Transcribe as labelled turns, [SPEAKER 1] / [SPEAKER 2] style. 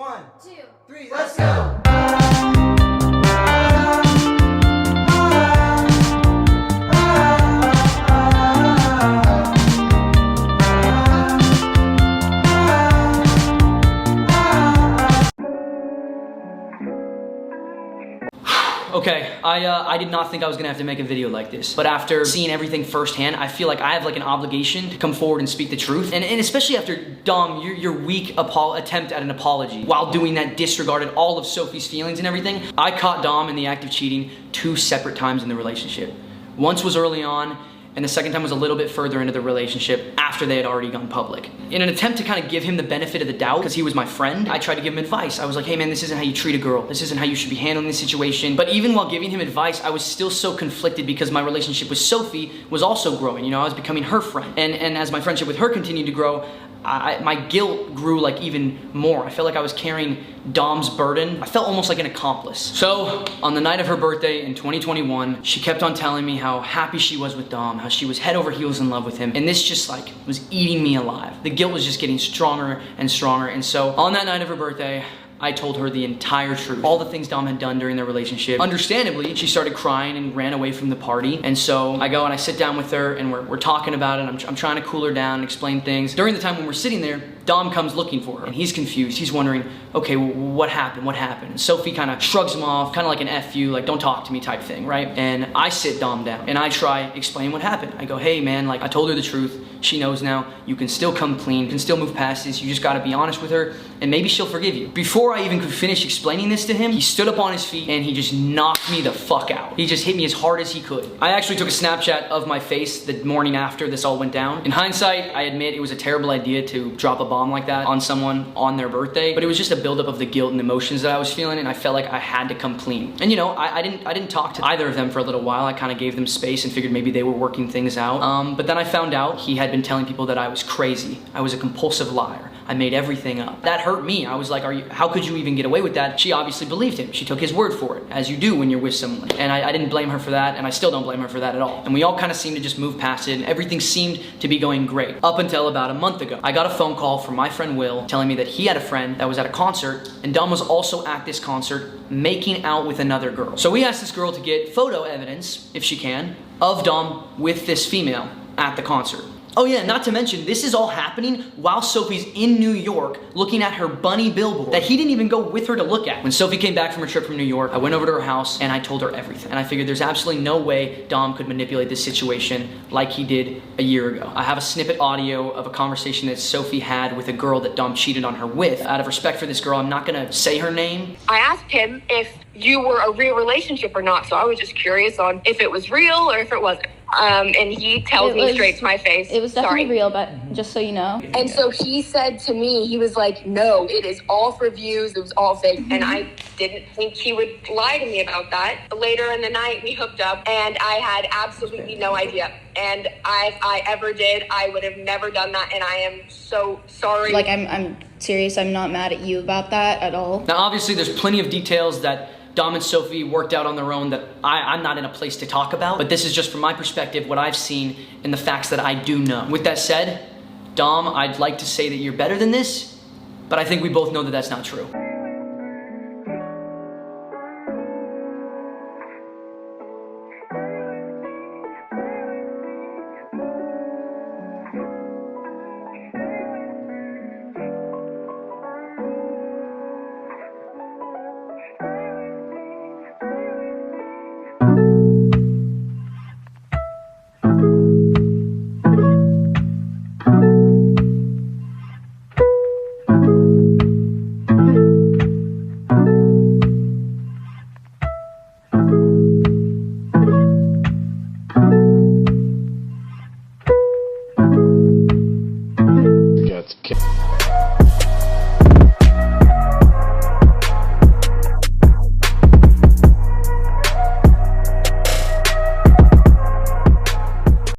[SPEAKER 1] 1,
[SPEAKER 2] 2,
[SPEAKER 1] 3, let's go!
[SPEAKER 3] Okay, I did not think I was gonna have to make a video like this, but after seeing everything firsthand, I feel like I have like an obligation to come forward and speak the truth. And especially after Dom, your weak attempt at an apology, while doing that disregarded all of Sophie's feelings and everything. I caught Dom in the act of cheating 2 separate times in the relationship. Once was early on, and the second time was a little bit further into the relationship after they had already gone public. In an attempt to kind of give him the benefit of the doubt, because he was my friend, I tried to give him advice. I was like, hey man, this isn't how you treat a girl. This isn't how you should be handling this situation. But even while giving him advice, I was still so conflicted because my relationship with Sophie was also growing. You know, I was becoming her friend. And as my friendship with her continued to grow, my guilt grew like even more. I felt like I was carrying Dom's burden. I felt almost like an accomplice. So on the night of her birthday in 2021, she kept on telling me how happy she was with Dom, how she was head over heels in love with him. And this just like was eating me alive. The guilt was just getting stronger and stronger. And so on that night of her birthday, I told her the entire truth. All the things Dom had done during their relationship. Understandably, she started crying and ran away from the party. And so I go and I sit down with her and we're talking about it. I'm trying to cool her down and explain things. During the time when we're sitting there, Dom comes looking for her and he's confused. He's wondering, okay, well, what happened? What happened? And Sophie kind of shrugs him off, kind of like an F you, like don't talk to me type thing, right? And I sit Dom down and I try explain what happened. I go, hey man, like I told her the truth. She knows now. You can still come clean. You can still move past this. You just gotta be honest with her and maybe she'll forgive you. Before I even could finish explaining this to him, he stood up on his feet and he just knocked me the fuck out. He just hit me as hard as he could. I actually took a Snapchat of my face the morning after this all went down. In hindsight, I admit it was a terrible idea to drop a bomb like that on someone on their birthday, but it was just a buildup of the guilt and emotions that I was feeling and I felt like I had to come clean. And you know, I didn't talk to either of them for a little while. I kind of gave them space and figured maybe they were working things out. But then I found out he had been telling people that I was crazy. I was a compulsive liar. I made everything up. That hurt me. I was like, how could you even get away with that? She obviously believed him. She took his word for it, as you do when you're with someone. And I didn't blame her for that, and I still don't blame her for that at all. And we all kind of seemed to just move past it, and everything seemed to be going great. Up until about a month ago. I got a phone call from my friend Will telling me that he had a friend that was at a concert, and Dom was also at this concert making out with another girl. So we asked this girl to get photo evidence, if she can, of Dom with this female at the concert. Oh yeah, not to mention, this is all happening while Sophie's in New York looking at her bunny billboard that he didn't even go with her to look at. When Sophie came back from her trip from New York, I went over to her house and I told her everything. And I figured there's absolutely no way Dom could manipulate this situation like he did a year ago. I have a snippet audio of a conversation that Sophie had with a girl that Dom cheated on her with. Out of respect for this girl, I'm not gonna say her name.
[SPEAKER 4] I asked him if you were a real relationship or not, so I was just curious on if it was real or if it wasn't. And he tells me straight to my face.
[SPEAKER 2] It was definitely real, but just so you know.
[SPEAKER 4] And so he said to me, he was like, no, it is all for views. It was all fake. And I didn't think he would lie to me about that. Later in the night, we hooked up and I had absolutely no idea. And if I ever did, I would have never done that. And I am so sorry.
[SPEAKER 2] Like, I'm serious. I'm not mad at you about that at all.
[SPEAKER 3] Now, obviously, there's plenty of details that Dom and Sophie worked out on their own that I'm not in a place to talk about, but this is just from my perspective, what I've seen and the facts that I do know. With that said, Dom, I'd like to say that you're better than this, but I think we both know that that's not true.